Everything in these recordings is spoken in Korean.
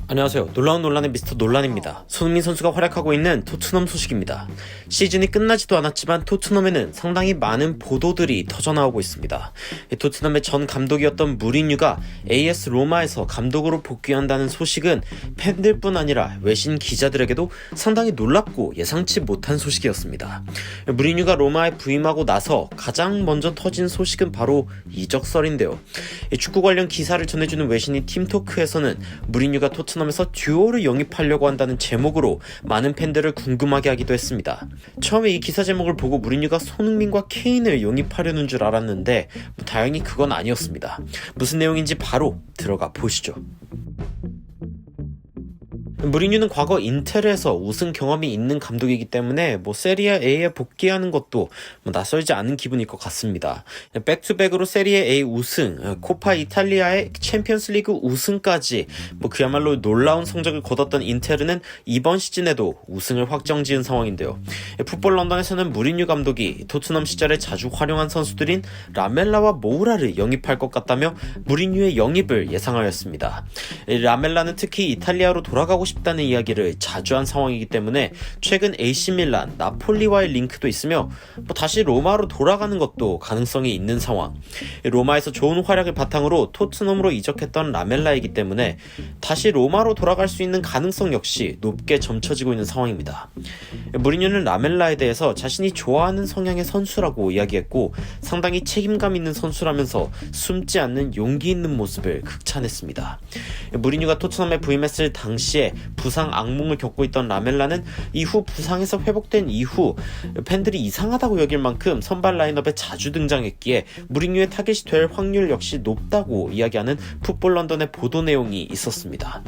안녕하세요. 놀라운 논란의 미스터 논란입니다. 손흥민 선수가 활약하고 있는 토트넘 소식입니다. 시즌이 끝나지도 않았지만 토트넘에는 상당히 많은 보도들이 터져나오고 있습니다. 토트넘의 전 감독이었던 무리뉴가 AS 로마에서 감독으로 복귀한다는 소식은 팬들뿐 아니라 외신 기자들에게도 상당히 놀랍고 예상치 못한 소식이었습니다. 무리뉴가 로마에 부임하고 나서 가장 먼저 터진 소식은 바로 이적설인데요. 축구 관련 기사를 전해주는 외신인 팀토크에서는 무리뉴가 토트넘에서 듀오를 영입하려고 한다는 제목으로 많은 팬들을 궁금하게 하기도 했습니다. 처음에 이 기사 제목을 보고 무리뉴가 손흥민과 케인을 영입하려는 줄 알았는데 다행히 그건 아니었습니다. 무슨 내용인지 바로 들어가 보시죠. 무리뉴는 과거 인테르에서 우승 경험이 있는 감독이기 때문에 세리에 A에 복귀하는 것도 낯설지 않은 기분일 것 같습니다. 백투백으로 세리에 A 우승, 코파 이탈리아의 챔피언스 리그 우승까지 그야말로 놀라운 성적을 거뒀던 인테르는 이번 시즌에도 우승을 확정지은 상황인데요. 풋볼 런던에서는 무리뉴 감독이 토트넘 시절에 자주 활용한 선수들인 라멜라와 모우라를 영입할 것 같다며 무리뉴의 영입을 예상하였습니다. 라멜라는 특히 이탈리아로 돌아가고 싶다는 이야기를 자주 한 상황이기 때문에 최근 AC밀란, 나폴리와의 링크도 있으며 다시 로마로 돌아가는 것도 가능성이 있는 상황. 로마에서 좋은 활약을 바탕으로 토트넘으로 이적했던 라멜라이기 때문에 다시 로마로 돌아갈 수 있는 가능성 역시 높게 점쳐지고 있는 상황입니다. 무리뉴는 라멜라에 대해서 자신이 좋아하는 성향의 선수라고 이야기했고 상당히 책임감 있는 선수라면서 숨지 않는 용기 있는 모습을 극찬했습니다. 무리뉴가 토트넘에 부임했을 당시에 부상 악몽을 겪고 있던 라멜라는 이후 부상에서 회복된 이후 팬들이 이상하다고 여길 만큼 선발 라인업에 자주 등장했기에 무리뉴의 타겟이 될 확률 역시 높다고 이야기하는 풋볼 런던의 보도 내용이 있었습니다.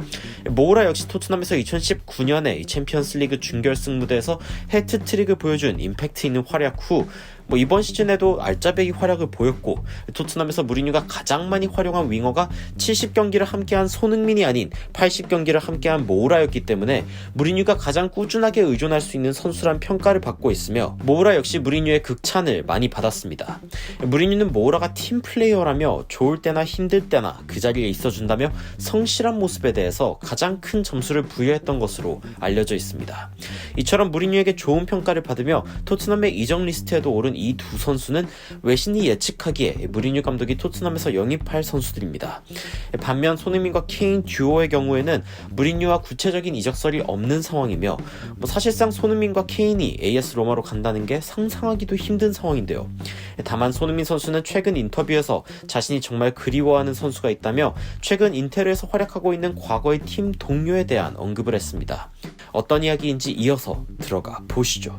모우라 역시 토트넘에서 2019년에 챔피언스 리그 준결승 무대에서 해트트릭을 보여준 임팩트 있는 활약 후 이번 시즌에도 알짜배기 활약을 보였고 토트넘에서 무리뉴가 가장 많이 활용한 윙어가 70경기를 함께한 손흥민이 아닌 80경기를 함께한 모우라였기 때문에 무리뉴가 가장 꾸준하게 의존할 수 있는 선수란 평가를 받고 있으며 모우라 역시 무리뉴의 극찬을 많이 받았습니다. 무리뉴는 모우라가 팀 플레이어라며 좋을 때나 힘들 때나 그 자리에 있어준다며 성실한 모습에 대해서 가장 큰 점수를 부여했던 것으로 알려져 있습니다. 이처럼 무리뉴에게 좋은 평가를 받으며 토트넘의 이적 리스트에도 오른 이 두 선수는 외신이 예측하기에 무리뉴 감독이 토트넘에서 영입할 선수들입니다. 반면 손흥민과 케인 듀오의 경우에는 무리뉴와 구체적인 이적설이 없는 상황이며 사실상 손흥민과 케인이 AS 로마로 간다는 게 상상하기도 힘든 상황인데요. 다만 손흥민 선수는 최근 인터뷰에서 자신이 정말 그리워하는 선수가 있다며 최근 인테르에서 활약하고 있는 과거의 팀 동료에 대한 언급을 했습니다. 어떤 이야기인지 이어서 들어가 보시죠.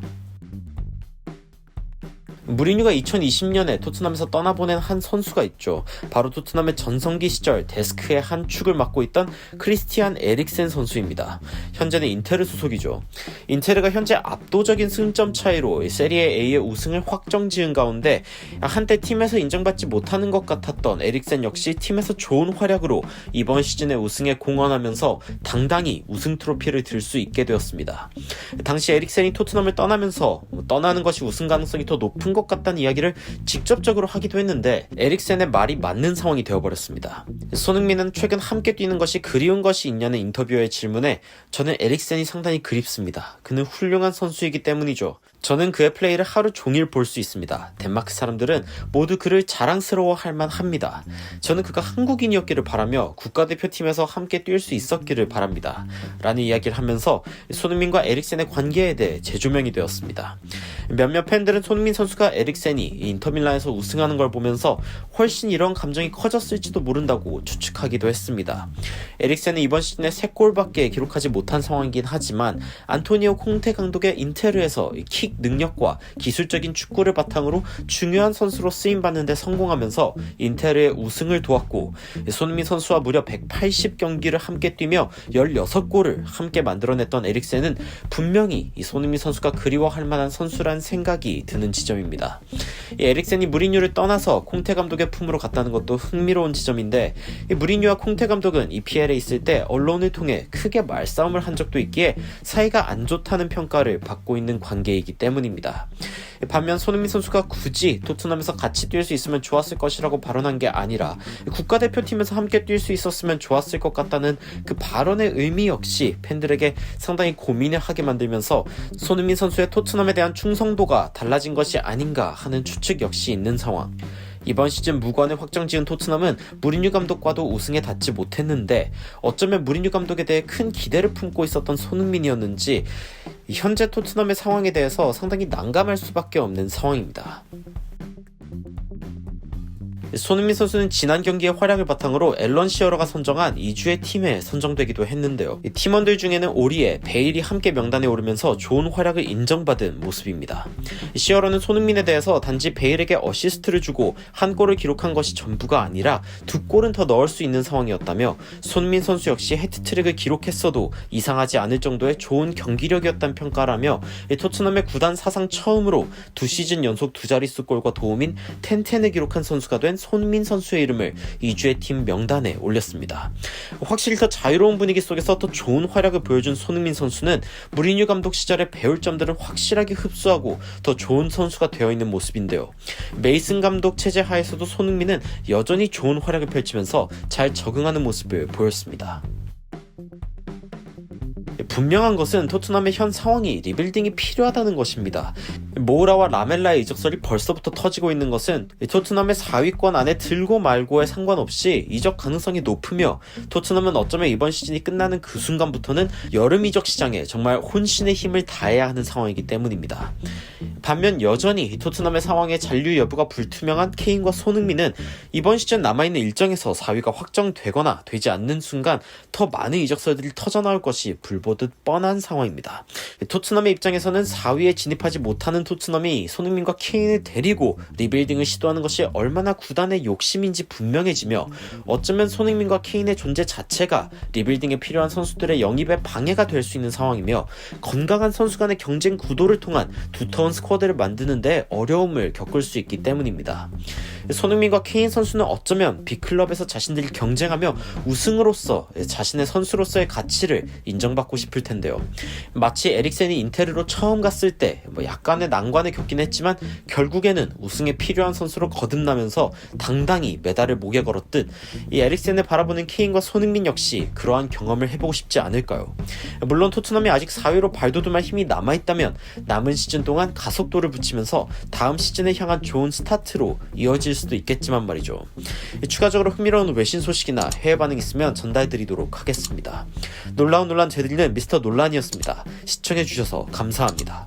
무리뉴가 2020년에 토트넘에서 떠나보낸 한 선수가 있죠. 바로 토트넘의 전성기 시절 데스크의 한 축을 맡고 있던 크리스티안 에릭센 선수입니다. 현재는 인테르 소속이죠. 인테르가 현재 압도적인 승점 차이로 세리에 A의 우승을 확정지은 가운데 한때 팀에서 인정받지 못하는 것 같았던 에릭센 역시 팀에서 좋은 활약으로 이번 시즌의 우승에 공헌하면서 당당히 우승 트로피를 들 수 있게 되었습니다. 당시 에릭센이 토트넘을 떠나면서 떠나는 것이 우승 가능성이 더 높은 것 같다는 이야기를 직접적으로 하기도 했는데 에릭센의 말이 맞는 상황이 되어버렸습니다. 손흥민은 최근 함께 뛰는 것이 그리운 것이 있냐는 인터뷰의 질문에 저는 에릭센이 상당히 그립습니다. 그는 훌륭한 선수이기 때문이죠. 저는 그의 플레이를 하루 종일 볼 수 있습니다. 덴마크 사람들은 모두 그를 자랑스러워할 만합니다. 저는 그가 한국인이었기를 바라며 국가대표팀에서 함께 뛸 수 있었기를 바랍니다. 라는 이야기를 하면서 손흥민과 에릭센의 관계에 대해 재조명이 되었습니다. 몇몇 팬들은 손흥민 선수가 에릭센이 인터밀란에서 우승하는 걸 보면서 훨씬 이런 감정이 커졌을지도 모른다고 추측하기도 했습니다. 에릭센은 이번 시즌에 3골밖에 기록하지 못한 상황이긴 하지만 안토니오 콩테 감독의 인테르에서 킥 능력과 기술적인 축구를 바탕으로 중요한 선수로 쓰임받는 데 성공하면서 인테르의 우승을 도왔고 손흥민 선수와 무려 180경기를 함께 뛰며 16골을 함께 만들어냈던 에릭센은 분명히 이 손흥민 선수가 그리워할 만한 선수란 생각이 드는 지점입니다. 이 에릭센이 무리뉴를 떠나서 콩테 감독의 품으로 갔다는 것도 흥미로운 지점인데 이 무리뉴와 콩테 감독은 EPL에 있을 때 언론을 통해 크게 말싸움을 한 적도 있기에 사이가 안 좋다는 평가를 받고 있는 관계이기 때문입니다. 때문입니다. 반면 손흥민 선수가 굳이 토트넘에서 같이 뛸 수 있으면 좋았을 것이라고 발언한 게 아니라 국가대표팀에서 함께 뛸 수 있었으면 좋았을 것 같다는 그 발언의 의미 역시 팬들에게 상당히 고민을 하게 만들면서 손흥민 선수의 토트넘에 대한 충성도가 달라진 것이 아닌가 하는 추측 역시 있는 상황. 이번 시즌 무관을 확정지은 토트넘은 무리뉴 감독과도 우승에 닿지 못했는데 어쩌면 무리뉴 감독에 대해 큰 기대를 품고 있었던 손흥민이었는지 현재 토트넘의 상황에 대해서 상당히 난감할 수밖에 없는 상황입니다. 손흥민 선수는 지난 경기의 활약을 바탕으로 앨런 시어러가 선정한 2주의 팀에 선정되기도 했는데요. 팀원들 중에는 오리에, 베일이 함께 명단에 오르면서 좋은 활약을 인정받은 모습입니다. 시어러는 손흥민에 대해서 단지 베일에게 어시스트를 주고 한 골을 기록한 것이 전부가 아니라 2골은 더 넣을 수 있는 상황이었다며 손흥민 선수 역시 해트트릭을 기록했어도 이상하지 않을 정도의 좋은 경기력이었다는 평가라며 토트넘의 구단 사상 처음으로 2시즌 연속 2자릿수 골과 도움인 10-10을 기록한 선수가 된 손흥민 선수의 이름을 2주의 팀 명단에 올렸습니다. 확실히 더 자유로운 분위기 속에서 더 좋은 활약을 보여준 손흥민 선수는 무리뉴 감독 시절에 배울 점들을 확실하게 흡수하고 더 좋은 선수가 되어 있는 모습인데요. 메이슨 감독 체제 하에서도 손흥민은 여전히 좋은 활약을 펼치면서 잘 적응하는 모습을 보였습니다. 분명한 것은 토트넘의 현 상황이 리빌딩이 필요하다는 것입니다. 모우라와 라멜라의 이적설이 벌써부터 터지고 있는 것은 토트넘의 4위권 안에 들고 말고에 상관없이 이적 가능성이 높으며 토트넘은 어쩌면 이번 시즌이 끝나는 그 순간부터는 여름 이적 시장에 정말 혼신의 힘을 다해야 하는 상황이기 때문입니다. 반면 여전히 토트넘의 상황의 잔류 여부가 불투명한 케인과 손흥민은 이번 시즌 남아있는 일정에서 4위가 확정되거나 되지 않는 순간 더 많은 이적설들이 터져나올 것이 불보듯 뻔한 상황입니다. 토트넘의 입장에서는 4위에 진입하지 못하는 토트넘이 손흥민과 케인을 데리고 리빌딩을 시도하는 것이 얼마나 구단의 욕심인지 분명해지며 어쩌면 손흥민과 케인의 존재 자체가 리빌딩에 필요한 선수들의 영입에 방해가 될 수 있는 상황이며 건강한 선수 간의 경쟁 구도를 통한 두터운 스쿼드를 만드는데 어려움을 겪을 수 있기 때문입니다. 손흥민과 케인 선수는 어쩌면 빅클럽에서 자신들이 경쟁하며 우승으로서 자신의 선수로서의 가치를 인정받고 싶을 텐데요. 마치 에릭센이 인테르로 처음 갔을 때 약간의 난관을 겪긴 했지만 결국에는 우승에 필요한 선수로 거듭나면서 당당히 메달을 목에 걸었듯 이 에릭센을 바라보는 케인과 손흥민 역시 그러한 경험을 해보고 싶지 않을까요? 물론 토트넘이 아직 4위로 발돋움할 힘이 남아있다면 남은 시즌 동안 가속도를 붙이면서 다음 시즌을 향한 좋은 스타트로 이어질 수도 있겠지만 말이죠. 추가적으로 흥미로운 외신 소식이나 해외 반응 있으면 전달드리도록 하겠습니다. 놀라운 논란 되드리는 미스터 논란이었습니다. 시청해주셔서 감사합니다.